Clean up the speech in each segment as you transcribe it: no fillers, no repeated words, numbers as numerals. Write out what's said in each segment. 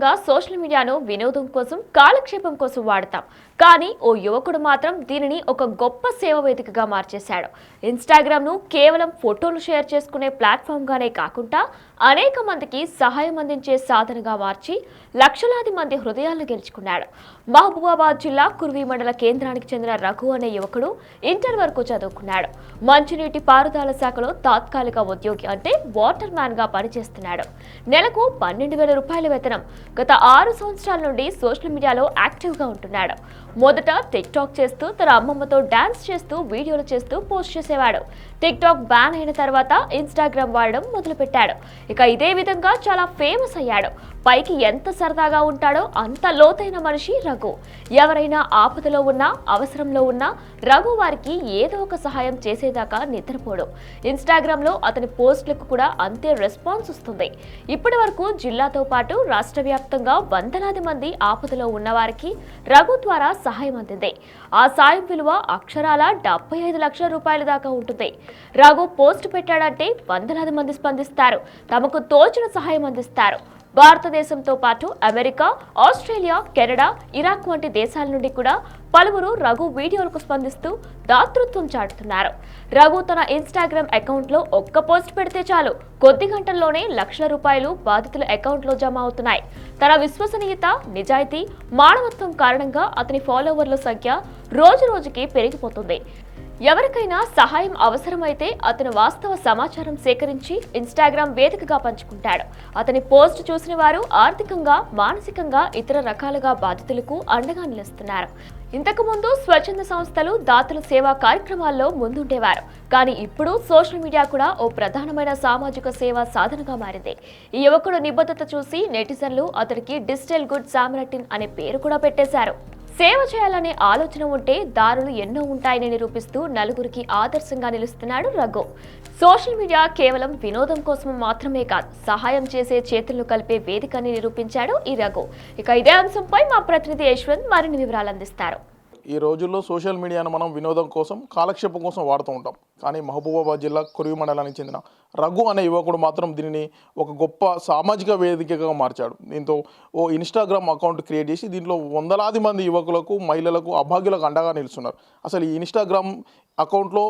సాధారణంగా సోషల్ మీడియాను వినోదం కోసం కాలక్షేపం కోసం వాడతాం. కానీ ఓ యువకుడు మాత్రం దీనిని ఒక గొప్ప సేవ వేదికగా మార్చేశాడు. ఇన్స్టాగ్రామ్ను కేవలం ఫోటోలు షేర్ చేసుకునే ప్లాట్ఫామ్గానే కాకుండా అనేక మందికి సహాయం అందించే సాధనగా మార్చి లక్షలాది మంది హృదయాలను గెలుచుకున్నాడు. మహబూబాబాద్ జిల్లా కుర్వి మండల కేంద్రానికి చెందిన రఘు అనే యువకుడు ఇంటర్ వరకు చదువుకున్నాడు. మంచినీటి పారుదల శాఖలో తాత్కాలిక ఉద్యోగి అంటే వాటర్ మ్యాన్ గా పనిచేస్తున్నాడు. నెలకు 12,000 రూపాయల వేతనం. గత 6 సంవత్సరాల నుండి సోషల్ మీడియాలో యాక్టివ్ గా ఉంటున్నాడు. మొదట టిక్ టాక్ చేస్తూ తన అమ్మమ్మతో డాన్స్ చేస్తూ వీడియోలు చేస్తూ పోస్ట్ చేసేవాడు. టిక్ టాక్ బ్యాన్ అయిన తర్వాత ఇన్స్టాగ్రామ్ వాడడం మొదలుపెట్టాడు. ఇక ఇదే విధంగా చాలా ఫేమస్ అయ్యాడు. పైకి ఎంత సరదాగా ఉంటాడో అంత లోతైన మనిషి రఘు. ఎవరైనా ఆపదలో ఉన్నా అవసరంలో ఉన్నా రఘు వారికి ఏదో ఒక సహాయం చేసేదాకా నిద్రపోడు. ఇన్స్టాగ్రామ్ లో అతని పోస్టులకు కూడా అంతే రెస్పాన్స్ వస్తుంది. ఇప్పటి వరకు జిల్లాతో పాటు రాష్ట్ర వ్యాప్తంగా వందలాది మంది ఆపదలో ఉన్నవారికి రఘు ద్వారా సహాయం అందింది. ఆ సాయం విలువ అక్షరాల 75 లక్షల రూపాయల దాకా ఉంటుంది. రఘు పోస్ట్ పెట్టాడంటే వందలాది మంది స్పందిస్తారు. తమకు తోచిన సహాయం అందిస్తారు. భారతదేశంతో పాటు అమెరికా, ఆస్ట్రేలియా, కెనడా, ఇరాక్ వంటి దేశాల నుండి కూడా పలువురు రఘు వీడియోలకు స్పందిస్తూ దాతృత్వం చాటుతున్నారు. రఘు తన ఇన్స్టాగ్రామ్ అకౌంట్లో ఒక్క పోస్ట్ పెడితే చాలు, కొద్ది గంటల్లోనే లక్షల రూపాయలు బాధితుల అకౌంట్లో జమ అవుతున్నాయి. తన విశ్వసనీయత, నిజాయితీ, మానవత్వం కారణంగా అతని ఫాలోవర్ల సంఖ్య రోజు రోజుకి పెరిగిపోతుంది. ఎవరికైనా సహాయం అవసరమైతే అతను వాస్తవ సమాచారం సేకరించి ఇన్స్టాగ్రామ్ వేదికగా పంచుకుంటాడు. అతని పోస్ట్ చూసిన వారు ఆర్థికంగా, మానసికంగా ఇతర రకాలుగా బాధితులకు అండగా నిలుస్తున్నారు. ఇంతకుముందు స్వచ్ఛంద సంస్థలు దాతల సేవా కార్యక్రమాల్లో ముందుండేవారు. కానీ ఇప్పుడు సోషల్ మీడియా కూడా ఓ ప్రధానమైన సామాజిక సేవా సాధనగా మారింది. ఈ యువకుడు నిబద్ధత చూసి నెటిజన్లు అతనికి డిజిటల్ గుడ్ సామరటిన్ అనే పేరు కూడా పెట్టేశారు. సేవ చేయాలనే ఆలోచన ఉంటే దారులు ఎన్నో ఉంటాయని నిరూపిస్తూ నలుగురికి ఆదర్శంగా నిలుస్తున్నాడు రఘు. సోషల్ మీడియా కేవలం వినోదం కోసం మాత్రమే కాదు, సహాయం చేసే చేతులను కలిపే వేదికని నిరూపించాడు ఈ రఘు. ఇక ఇదే అంశంపై మా ప్రతినిధి యశ్వంత్ మరిన్ని వివరాలు అందిస్తారు. ఈ రోజుల్లో సోషల్ మీడియాను మనం వినోదం కోసం, కాలక్షేపం కోసం వాడుతూ ఉంటాం. కానీ మహబూబాబాద్ జిల్లా కురివి మండలానికి చెందిన రఘు అనే యువకుడు మాత్రం దీనిని ఒక గొప్ప సామాజిక వేదికగా మార్చాడు. దీంతో ఓ ఇన్స్టాగ్రామ్ అకౌంట్ క్రియేట్ చేసి దీంట్లో వందలాది మంది యువకులకు, మహిళలకు, అభాగ్యులకు అండగా నిలుస్తున్నారు. అసలు ఈ ఇన్స్టాగ్రామ్ అకౌంట్లో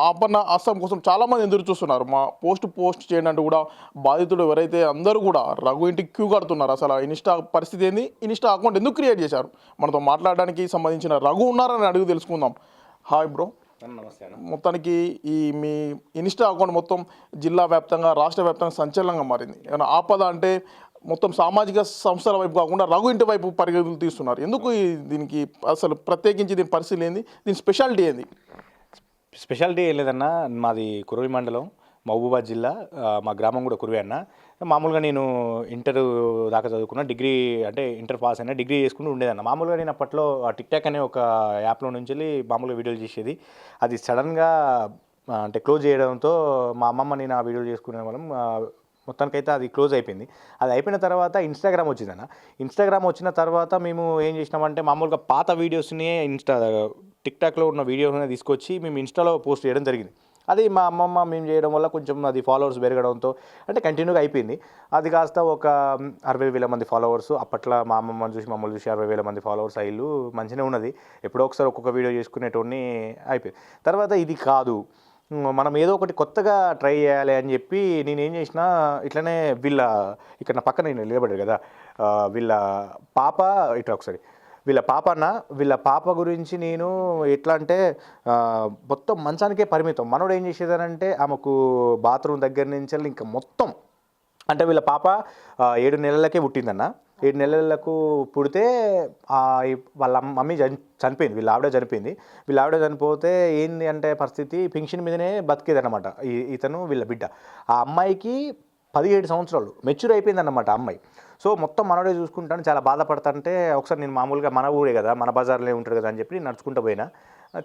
ఆపన్న ఆశ్రమం కోసం చాలామంది ఎదురు చూస్తున్నారు. మా పోస్ట్ చేయండి అంటూ కూడా బాధితుడు ఎవరైతే అందరూ కూడా రఘు ఇంటికి క్యూ కడుతున్నారు. అసలు ఇన్స్టా పరిస్థితి ఏంది, ఇన్స్టా అకౌంట్ ఎందుకు క్రియేట్ చేశారు, మనతో మాట్లాడడానికి సంబంధించిన రఘు ఉన్నారని అడుగు తెలుసుకుందాం. Hi bro. నమస్తే అన్న. మొత్తానికి ఈ మీ ఇన్స్టా అకౌంట్ మొత్తం జిల్లా వ్యాప్తంగా, రాష్ట్ర వ్యాప్తంగా సంచలనంగా మారింది. ఏమైనా ఆపద అంటే మొత్తం సామాజిక సంస్థల వైపు కాకుండా రఘు ఇంటి వైపు పరిగెత్తులు తీస్తున్నారు. ఎందుకు దీనికి అసలు ప్రత్యేకించి దీని పరిస్థితి ఏంది, దీని స్పెషాలిటీ ఏంది? స్పెషాలిటీ ఏం లేదన్న, మాది కురవి మండలం, మహబూబాబాద్ జిల్లా. మా గ్రామం కూడా కురవి అన్న. మామూలుగా నేను ఇంటర్ దాకా చదువుకున్నా, డిగ్రీ అంటే ఇంటర్ పాస్ అయినా, డిగ్రీ చేసుకుంటూ ఉండేదన్న. మామూలుగా నేను అప్పట్లో టిక్ టాక్ అనే ఒక యాప్లో నుంచి వెళ్ళి మామూలుగా వీడియోలు చేసేది. అది సడన్గా అంటే క్లోజ్ చేయడంతో మా అమ్మమ్మ నేను ఆ వీడియోలు చేసుకునే వాళ్ళం. మొత్తానికైతే అది క్లోజ్ అయిపోయింది. అది అయిపోయిన తర్వాత ఇన్స్టాగ్రామ్ వచ్చిందన్న. ఇన్స్టాగ్రామ్ వచ్చిన తర్వాత మేము ఏం చేసినామంటే మామూలుగా పాత వీడియోస్ని టిక్ టాక్లో ఉన్న వీడియోని తీసుకొచ్చి మేము ఇన్స్టాలో పోస్ట్ చేయడం జరిగింది. అది మా అమ్మమ్మ మేము చేయడం వల్ల కొంచెం అది ఫాలోవర్స్ పెరగడంతో అంటే కంటిన్యూగా అయిపోయింది. అది కాస్త ఒక 60,000 మంది ఫాలోవర్స్. అప్పట్లో మా అమ్మమ్మని చూసి మమ్మల్ని చూసి 60,000 మంది ఫాలోవర్స్ అయ్యిళ్ళు. మంచిగా ఉన్నది. ఎప్పుడో ఒకసారి ఒక్కొక్క వీడియో చేసుకునేటోడిని అయిపోయింది. తర్వాత ఇది కాదు, మనం ఏదో ఒకటి కొత్తగా ట్రై చేయాలి అని చెప్పి నేనేం చేసిన, ఇట్లనే ఇక్కడ నా పక్కన నేను నిలబడ్డాడు కదా, వీళ్ళ పాప ఇట్లా ఒకసారి వీళ్ళ పాప గురించి నేను ఎట్లా అంటే మొత్తం మంచానికే పరిమితం. మనోడు ఏం చేసేదనంటే ఆమెకు బాత్రూమ్ దగ్గర నుంచి ఇంకా మొత్తం అంటే వీళ్ళ పాప 7 నెలలకే పుట్టిందన్న. 7 నెలలకు పుడితే వాళ్ళ మమ్మీ చనిపోయింది, వీళ్ళ ఆవిడ చనిపోయింది. వీళ్ళ ఆవిడ చనిపోతే ఏంది అంటే పరిస్థితి పెన్షన్ మీదనే బతికేదన్నమాట ఇతను, వీళ్ళ బిడ్డ. ఆ అమ్మాయికి 17 సంవత్సరాలు మెచ్యూర్ అయిపోయిందన్నమాట అమ్మాయి. సో మొత్తం మనోడే చూసుకుంటాను, చాలా బాధపడతాంటే ఒకసారి నేను మామూలుగా మన ఊరే కదా, మన బజార్లో ఉంటాడు కదా అని చెప్పి నేను నడుచుకుంటూ పోయినా.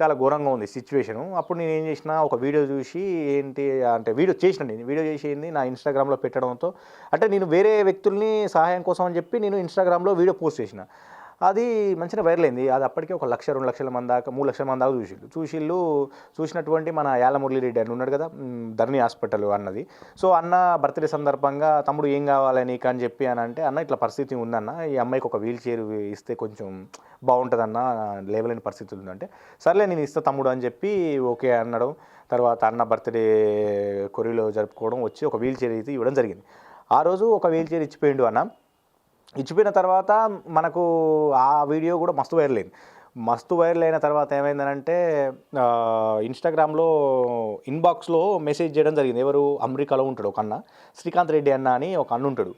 చాలా ఘోరంగా ఉంది సిచ్యువేషను. అప్పుడు నేను ఏం చేసిన, ఒక వీడియో చూసి ఏంటి అంటే వీడియో చేసింది నా ఇన్స్టాగ్రామ్లో పెట్టడంతో, అంటే నేను వేరే వ్యక్తుల్ని సహాయం కోసం అని చెప్పి నేను ఇన్స్టాగ్రామ్లో వీడియో పోస్ట్ చేసిన. అది మంచిగా వైరల్ అయింది. అది అప్పటికే 1,00,000 2,00,000 మంది దాకా 3,00,000 మంది దాకా చూసినటువంటి మన యాలమురళి రెడ్డి అని ఉన్నాడు కదా, ధరణి హాస్పిటల్ అన్నది. సో అన్న బర్త్డే సందర్భంగా తమ్ముడు ఏం కావాలి నీకు అని చెప్పి అని అంటే, అన్న ఇట్లా పరిస్థితి ఉందన్న, ఈ అమ్మాయికి ఒక వీల్ చైర్ ఇస్తే కొంచెం బాగుంటుందన్న, లేవలేని పరిస్థితి ఉందంటే, సర్లే నేను ఇస్తా తమ్ముడు అని చెప్పి ఓకే అనడం. తర్వాత అన్న బర్త్డే కొరిలో జరుపుకోవడం, వచ్చి ఒక వీల్ చైర్ అయితే ఇవ్వడం జరిగింది. ఆ రోజు ఒక వీల్ చైర్ ఇచ్చిపోయిండు అన్న. ఇచ్చిపోయిన తర్వాత మనకు ఆ వీడియో కూడా మస్తు వైరల్ అయింది. మస్తు వైరల్ అయిన తర్వాత ఏమైందనంటే, ఇన్స్టాగ్రామ్లో ఇన్బాక్స్లో మెసేజ్ చేయడం జరిగింది. ఎవరు, అమెరికాలో ఉంటాడు ఒక అన్న, శ్రీకాంత్ రెడ్డి అన్న అని ఒక అన్న ఉంటాడు.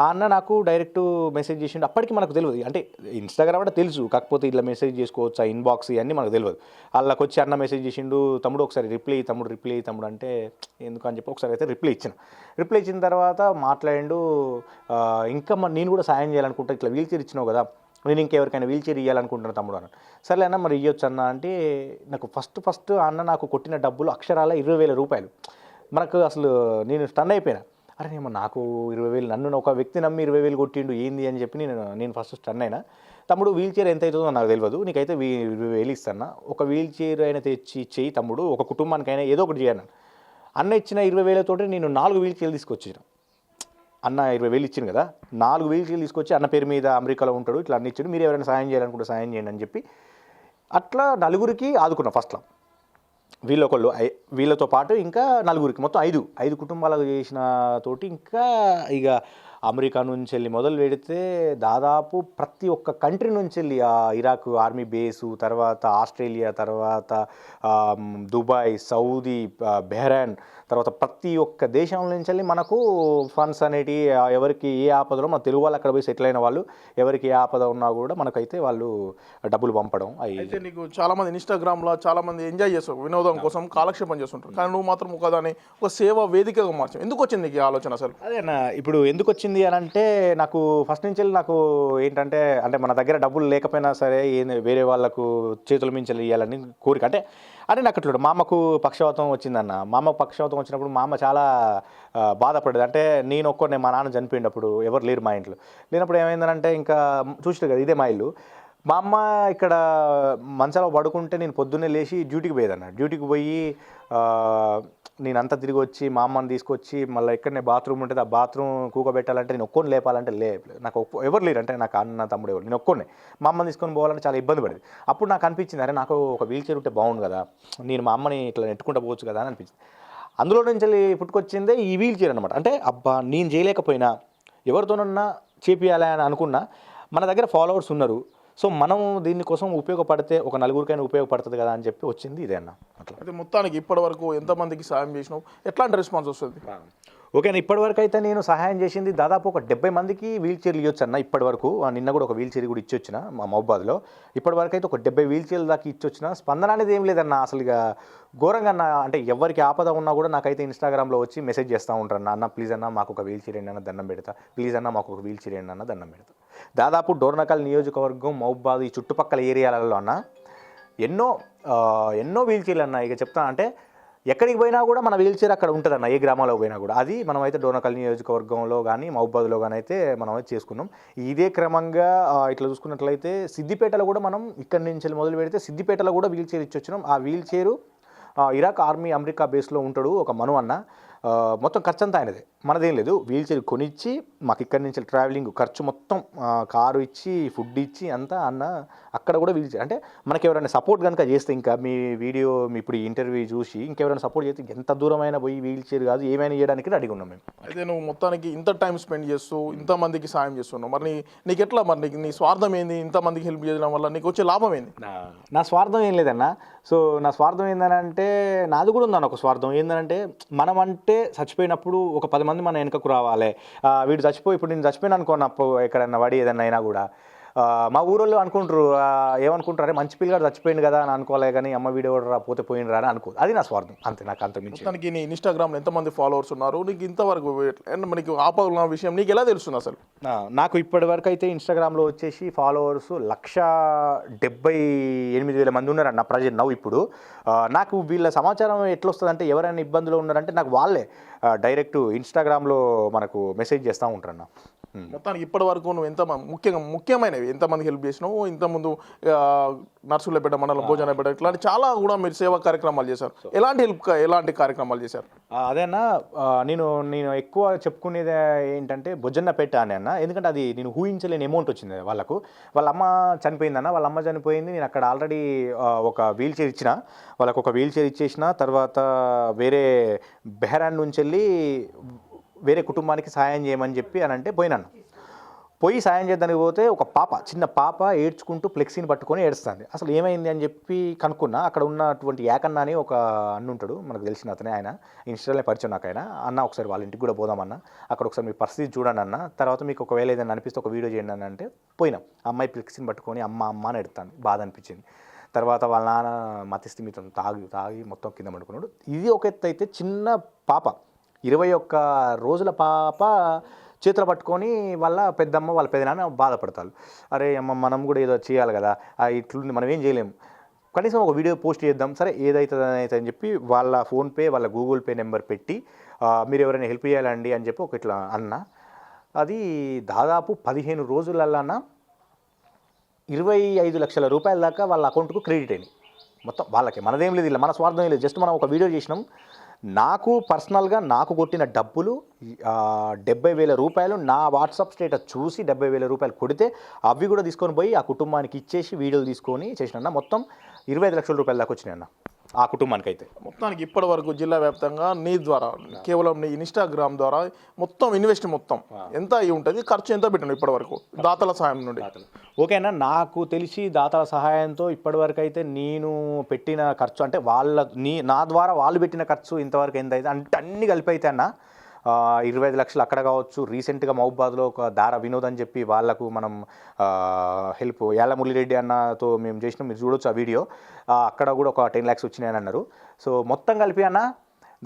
ఆ అన్న నాకు డైరెక్ట్ మెసేజ్ చేసిండు. అప్పటికి మనకు తెలియదు, అంటే ఇన్స్టాగ్రామ్ అంటే తెలుసు, కాకపోతే ఇట్లా మెసేజ్ చేసుకోవచ్చు, ఆ ఇన్బాక్స్ ఇవన్నీ మనకు తెలియదు. వాళ్ళకి వచ్చి అన్న మెసేజ్ చేసిండు, తమ్ముడు ఒకసారి రిప్లై తమ్ముడు అంటే ఎందుకు అని చెప్పి ఒకసారి అయితే రిప్లై ఇచ్చిన తర్వాత మాట్లాడిండు. ఇంకా నేను కూడా సాయం చేయాలనుకుంటా, ఇట్లా వీల్ చైర్ ఇచ్చినావు కదా, నేను ఇంకెవరికైనా వీల్ చైర్ ఇవ్వాలనుకుంటున్నాను తమ్ముడు అన్న. సర్లే అన్న మరి ఇవ్వచ్చు అన్న అంటే, నాకు ఫస్ట్ అన్న నాకు కొట్టిన డబ్బులు అక్షరాల 20,000 రూపాయలు. మనకు అసలు నేను స్టన్ అయిపోయినా. అరే ఏమో నాకు 20,000, నన్ను ఒక వ్యక్తి నమ్మి 20,000 కొట్టిండు ఏంది అని చెప్పి నేను ఫస్ట్ స్టన్ అయినా. తమ్ముడు వీల్ చైర్ ఎంత అవుతుందో నాకు తెలియదు, నీకైతే 20,000 ఇస్తాను, ఒక వీల్ చైర్ అయినా తెచ్చి ఇచ్చేయి తమ్ముడు, ఒక కుటుంబానికైనా ఏదో ఒకటి చేయను. అన్న ఇచ్చిన 20,000 తోటి నేను 4 వీల్ చైర్లు తీసుకొచ్చాను. అన్న 20,000 ఇచ్చింది కదా, 4 వీల్ చైర్లు తీసుకొచ్చి, అన్న పేరు మీద అమెరికాలో ఉంటాడు, ఇట్లా అన్ని ఇచ్చాడు, మీరు ఎవరైనా సాయం చేయాలనుకుంటే సాయం చేయండి అని చెప్పి అట్లా 4గురికి ఆదుకున్నా ఫస్ట్లో. వీళ్ళతో పాటు ఇంకా 4గురికి, మొత్తం 5 కుటుంబాలకు చేసిన తోటి. ఇంకా ఇక అమెరికా నుంచి వెళ్ళి మొదలు పెడితే దాదాపు ప్రతి ఒక్క కంట్రీ నుంచి వెళ్ళి, ఇరాక్ ఆర్మీ బేసు, తర్వాత ఆస్ట్రేలియా, తర్వాత దుబాయ్, సౌదీ, బెహ్రెయిన్, తర్వాత ప్రతి ఒక్క దేశం నుంచి వెళ్ళి మనకు ఫండ్స్ అనేటివి, ఎవరికి ఏ ఆపదలో మన తెలుగు వాళ్ళు అక్కడ పోయి సెటిల్ అయిన వాళ్ళు, ఎవరికి ఏ ఆపద ఉన్నా కూడా మనకైతే వాళ్ళు డబ్బులు పంపడం. అయితే నీకు చాలామంది ఇన్స్టాగ్రామ్లో చాలామంది ఎంజాయ్ చేస్తారు, వినోదం కోసం కాలక్షేపం చేస్తుంటారు, కానీ నువ్వు మాత్రం ఒకదాన్ని ఒక సేవ వేదికగా మార్చావు. ఎందుకు వచ్చింది నీకు ఈ ఆలోచన అసలు? అదేనా, ఇప్పుడు ఎందుకు వచ్చింది అని అంటే, నాకు ఫస్ట్ నుంచి నాకు ఏంటంటే, అంటే మన దగ్గర డబ్బులు లేకపోయినా సరే వేరే వాళ్ళకు చేతుల మించి ఇవ్వాలని కోరిక. అంటే నాకు అట్లా మా అమ్మకు పక్షవాతం వచ్చిందన్న. మా అమ్మకు పక్షవాతం వచ్చినప్పుడు మా అమ్మ చాలా బాధపడేది. అంటే నేను ఒక్కడే, మా నాన్న చనిపోయినప్పుడు ఎవరు లేరు మా ఇంట్లో. లేనప్పుడు ఏమైందనంటే, ఇంకా చూసిరు కదా ఇదే మా ఇల్లు, మా అమ్మ ఇక్కడ మంచాలో పడుకుంటే నేను పొద్దున్నే లేచి డ్యూటీకి పోయేదన్న. డ్యూటీకి పోయి నేను అంతా తిరిగి వచ్చి మా అమ్మని తీసుకొచ్చి మళ్ళీ ఇక్కడనే బాత్రూమ్ ఉంటుంది, ఆ బాత్రూమ్ కూకబెట్టాలంటే నేను ఒక్కొని లేపాలంటే నాకు ఎవరు లేరు, అంటే నాకు అన్న తమ్ముడు ఎవరు, నేను ఒక్కొనే మా అమ్మని తీసుకొని పోవాలంటే చాలా ఇబ్బంది పడేది. అప్పుడు నాకు అనిపించింది, అరే నాకు ఒక వీల్ చైర్ ఉంటే బాగుండు కదా, నేను మా అమ్మని ఇట్లా నెట్టుకుంటూ పోవచ్చు కదా అని అనిపించింది. అందులో నుంచి పుట్టుకొచ్చిందే ఈ వీల్ చైర్ అనమాట. అంటే అబ్బా నేను చేయలేకపోయినా ఎవరితోనన్నా చేపియాలి అని అనుకున్నా, మన దగ్గర ఫాలోవర్స్ ఉన్నారు, సో మనం దీనికోసం ఉపయోగపడితే ఒక 4గురికైనా ఉపయోగపడుతుంది కదా అని చెప్పి వచ్చింది ఇదే అన్న. అట్లా అయితే మొత్తానికి ఇప్పటి వరకు ఎంతమందికి సాయం చేసినావు, ఎట్లాంటి రెస్పాన్స్ వస్తుంది? ఓకేనా, ఇప్పటివరకు అయితే నేను సహాయం చేసింది దాదాపు ఒక 70 మందికి వీల్ చైర్లు ఇవ్వచ్చు అన్న. ఇప్పటివరకు నిన్న కూడా ఒక వీల్ చైర్ కూడా ఇచ్చొచ్చిన మా మహబాద్లో. ఇప్పటివరకు అయితే ఒక 70 వీల్ చైర్లు దాకా ఇచ్చొచ్చిన. స్పందన అనేది ఏం లేదన్న, అసలు ఇక ఘోరంగా అన్న. అంటే ఎవరికి ఆపద ఉన్నా కూడా నాకైతే ఇన్స్టాగ్రామ్లో వచ్చి మెసేజ్ చేస్తూ ఉంటారు, అన్న ప్లీజ్ అన్న మాకు ఒక వీల్ చైర్ అన్న దండం పెడతా, ప్లీజ్ అన్న మాకు ఒక వీల్ చైర్ అన్న దండం పెడతా. దాదాపు డోర్నకల్ నియోజకవర్గం, మహబాద్, ఈ చుట్టుపక్కల ఏరియాలలో అన్న ఎన్నో వీల్ చైర్లు అన్న. ఇక చెప్తాను అంటే ఎక్కడికి పోయినా కూడా మన వీల్ చైర్ అక్కడ ఉంటుందన్న, ఏ గ్రామాల్లో పోయినా కూడా. అది మనమైతే డోర్నకల్ నియోజకవర్గంలో కానీ మహబాద్లో కానీ అయితే మనమైతే చేసుకున్నాం. ఇదే క్రమంగా ఇట్లా చూసుకున్నట్లయితే సిద్దిపేటలో కూడా మనం ఇక్కడి నుంచి మొదలు పెడితే సిద్దిపేటలో కూడా వీల్ చైర్ ఇచ్చొచ్చినాం. ఆ wheel chair Iraq army America బేస్లో ఉంటాడు ఒక మను అన్న. మొత్తం ఖర్చు అంతా ఆయనదే, మనదేం లేదు. వీల్ చైర్ కొనిచ్చి మాకు ఇక్కడి నుంచి ట్రావెలింగ్ ఖర్చు మొత్తం, కారు ఇచ్చి ఫుడ్ ఇచ్చి అంతా అన్న. అక్కడ కూడా వీల్ చైర్ అంటే మనకి ఎవరైనా సపోర్ట్ కనుక చేస్తే, ఇంకా మీ వీడియో మీ ఇప్పుడు ఇంటర్వ్యూ చూసి ఇంకెవరైనా సపోర్ట్ చేస్తే ఎంత దూరమైనా పోయి వీల్ చైర్ కాదు ఏమైనా చేయడానికి రెడీగా ఉన్నాం మేము. అయితే నువ్వు మొత్తానికి ఇంత టైం స్పెండ్ చేస్తూ ఇంతమందికి సాయం చేస్తున్నావు, మరి నీకు ఎట్లా, మరి నీ స్వార్థం ఏంది? ఇంతమందికి హెల్ప్ చేయడం వల్ల నీకు వచ్చే లాభం ఏంది? నా స్వార్థం ఏం లేదన్న. సో నా స్వార్థం ఏంటంటే, నాది కూడా ఉందన్న ఒక స్వార్థం. ఏంటంటే మనం అంటే చచ్చిపోయినప్పుడు ఒక 10 మంది మన వెనకకు రావాలి. వీడు చచ్చిపోయి ఇప్పుడు నేను చచ్చిపోయినా అనుకోనప్పుడు ఎక్కడన్నా వాడి ఏదన్నా అయినా కూడా మా ఊరోళ్ళు అనుకుంటారు, ఏమనుకుంటారు, అరే మంచి పిల్లగాడు చచ్చిపోయింది కదా అని అనుకోలే, కానీ అమ్మ వీడియో రా పోతే పోయినరా అని అనుకో. అది నా స్వార్థం అంతే, నాకు అంత మించి. మొత్తానికి నీ ఇన్స్టాగ్రామ్లో ఎంతమంది ఫాలోవర్స్ ఉన్నారు, నీకు ఇంతవరకు మనకి ఆపద ఉన్న విషయం నీకు ఎలా తెలుస్తుంది అసలు? నాకు ఇప్పటి వరకు అయితే ఇన్స్టాగ్రామ్లో వచ్చేసి ఫాలోవర్స్ 178,000 మంది ఉన్నారన్న ప్రజెంట్ నవ్వు. ఇప్పుడు నాకు వీళ్ళ సమాచారం ఎట్లా వస్తుంది అంటే, ఎవరైనా ఇబ్బందులు ఉన్నారంటే నాకు వాళ్ళే డైరెక్ట్ ఇన్స్టాగ్రామ్లో మనకు మెసేజ్ చేస్తూ ఉంటారన్న. మొత్తానికి ఇప్పటి వరకు నువ్వు ఎంత ముఖ్యమైనవి ఎంతమందికి హెల్ప్ చేసినావు, ఇంతకుముందు నర్సులపేట మండలం భోజనపేట ఇట్లాంటి చాలా కూడా మీరు సేవా కార్యక్రమాలు చేశారు. ఎలాంటి కార్యక్రమాలు చేశారు? అదేనా నేను ఎక్కువ చెప్పుకునేది ఏంటంటే భోజనపేట అని అన్న, ఎందుకంటే అది నేను ఊహించలేని అమౌంట్ వచ్చింది వాళ్ళకు. వాళ్ళ అమ్మ చనిపోయిందన్న, వాళ్ళ అమ్మ చనిపోయింది, నేను అక్కడ ఆల్రెడీ ఒక వీల్ చైర్ ఇచ్చిన, వాళ్ళకు ఒక వీల్ చైర్ ఇచ్చేసిన తర్వాత వేరే బెహరాన్ నుంచి వెళ్ళి వేరే కుటుంబానికి సాయం చేయమని చెప్పి అని అంటే పోయి సాయం చేద్దానికి పోతే ఒక చిన్న పాప ఏడ్చుకుంటూ ఫ్లెక్సీని పట్టుకొని ఏడుస్తుంది. అసలు ఏమైంది అని చెప్పి కనుక్కున్నా. అక్కడ ఉన్నటువంటి యాకన్న అని ఒక అన్న ఉంటాడు, మనకు తెలిసిన అతనే, ఆయన ఇన్స్టాగ్రామ్లో పరిచయం నాకు. ఆయన అన్న ఒకసారి వాళ్ళ ఇంటికి కూడా పోదామన్న, అక్కడ ఒకసారి మీ పరిస్థితి చూడండి అన్న, తర్వాత మీకు ఒకవేళ ఏదైనా అనిపిస్తే ఒక వీడియో చేయండి అని అంటే పోయినాం. అమ్మాయి ఫ్లెక్సీని పట్టుకొని అమ్మ అని ఎడుతాను, బాధ అనిపించింది. తర్వాత వాళ్ళ నాన్న మతిస్థిమితం తాగి మొత్తం కింద పడుకున్నాడు. ఇది ఒక ఎత్తు అయితే, చిన్న పాప 21 రోజుల పాప చేతులు పట్టుకొని వాళ్ళ పెద్దమ్మ వాళ్ళ పెదనాన్న బాధపడతారు. అరే అమ్మ మనం కూడా ఏదో చేయాలి కదా, ఇట్లుంది మనం ఏం చేయలేము, కనీసం ఒక వీడియో పోస్ట్ చేద్దాం, సరే ఏదైతుంది అని చెప్పి వాళ్ళ ఫోన్పే వాళ్ళ గూగుల్ పే నెంబర్ పెట్టి మీరు ఎవరైనా హెల్ప్ చేయాలండి అని చెప్పి ఒక ఇట్లా అన్న. అది దాదాపు 15 రోజులన్నా 25 లక్షల రూపాయల దాకా వాళ్ళ అకౌంట్కు క్రెడిట్ అయినాయి మొత్తం వాళ్ళకి. మనదేం లేదు, ఇలా మన స్వార్థం లేదు, జస్ట్ మనం ఒక వీడియో చేసినాం. నాకు పర్సనల్గా నాకు కొట్టిన డబ్బులు 70,000 రూపాయలు నా వాట్సాప్ స్టేటస్ చూసి 70,000 రూపాయలు కొడితే అవి కూడా తీసుకొని పోయి ఆ కుటుంబానికి ఇచ్చేసి వీడియోలు తీసుకొని చేసిన మొత్తం 25 లక్షల రూపాయల దాకా వచ్చినాయి అన్న ఆ కుటుంబానికి. అయితే మొత్తానికి ఇప్పటి వరకు జిల్లా వ్యాప్తంగా నీ ద్వారా కేవలం నీ ఇన్స్టాగ్రామ్ ద్వారా మొత్తం ఇన్వెస్ట్ మొత్తం ఎంత అయి ఉంటుంది, ఖర్చు ఎంత పెట్టినావు ఇప్పటి వరకు దాతల సహాయం నుండి? ఓకేనా, నాకు తెలిసి దాతల సహాయంతో ఇప్పటివరకు అయితే నేను పెట్టిన ఖర్చు అంటే నా ద్వారా వాళ్ళు పెట్టిన ఖర్చు ఇంతవరకు ఎంత అయితే అంటే అన్ని కలిపి అయితే అన్న 25 లక్షలు అక్కడ కావచ్చు. రీసెంట్గా మహబూబాద్లో ఒక దార వినోద్ అని చెప్పి వాళ్ళకు మనం హెల్ప్ యాలమురళిరెడ్డి అన్నతో మేము చేసినాం, మీరు చూడొచ్చు ఆ వీడియో. అక్కడ కూడా ఒక 10 lakhs వచ్చినాయని అన్నారు. సో మొత్తం కలిపి అన్న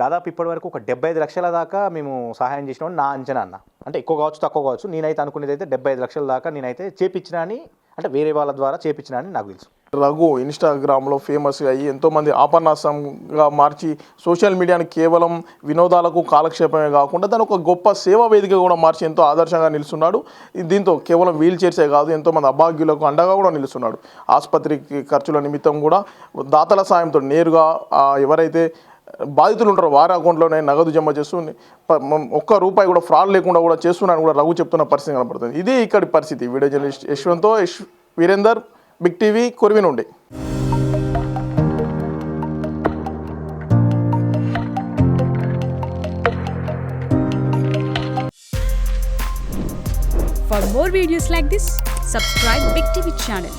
దాదాపు ఇప్పటి వరకు ఒక 75 లక్షల దాకా మేము సహాయం చేసినామని నా అంచనా అన్న. అంటే ఎక్కువ కావచ్చు తక్కువ కావచ్చు, నేనైతే అనుకునేది అయితే 75 లక్షల దాకా నేనైతే చేపించినా అని, అంటే వేరే వాళ్ళ ద్వారా చేపించినా అని నాకు తెలుసు. రఘు ఇన్స్టాగ్రామ్లో ఫేమస్ అయ్యి ఎంతోమంది ఆపన్నాసంగా మార్చి సోషల్ మీడియాని కేవలం వినోదాలకు కాలక్షేపమే కాకుండా దాని ఒక గొప్ప సేవా వేదిక కూడా మార్చి ఎంతో ఆదర్శంగా నిలుస్తున్నాడు. దీంతో కేవలం వీల్ చైర్సే కాదు, ఎంతోమంది అభాగ్యులకు అండగా కూడా నిలుస్తున్నాడు. ఆసుపత్రికి ఖర్చుల నిమిత్తం కూడా దాతల సాయంతో నేరుగా ఎవరైతే బాధితులు ఉంటారో వారి అకౌంట్లోనే నగదు జమ చేస్తూ ఒక్క రూపాయి కూడా ఫ్రాడ్ లేకుండా కూడా చేస్తున్నాను కూడా రఘు చెప్తున్న పరిస్థితి కనబడుతుంది. ఇది ఇక్కడి పరిస్థితి. వీడియో జర్నలిస్ట్ యశ్వంత్తో వీరేందర్, బిగ్ టీవీ, కొరివి నుండి. For more videos like this, subscribe Big TV channel.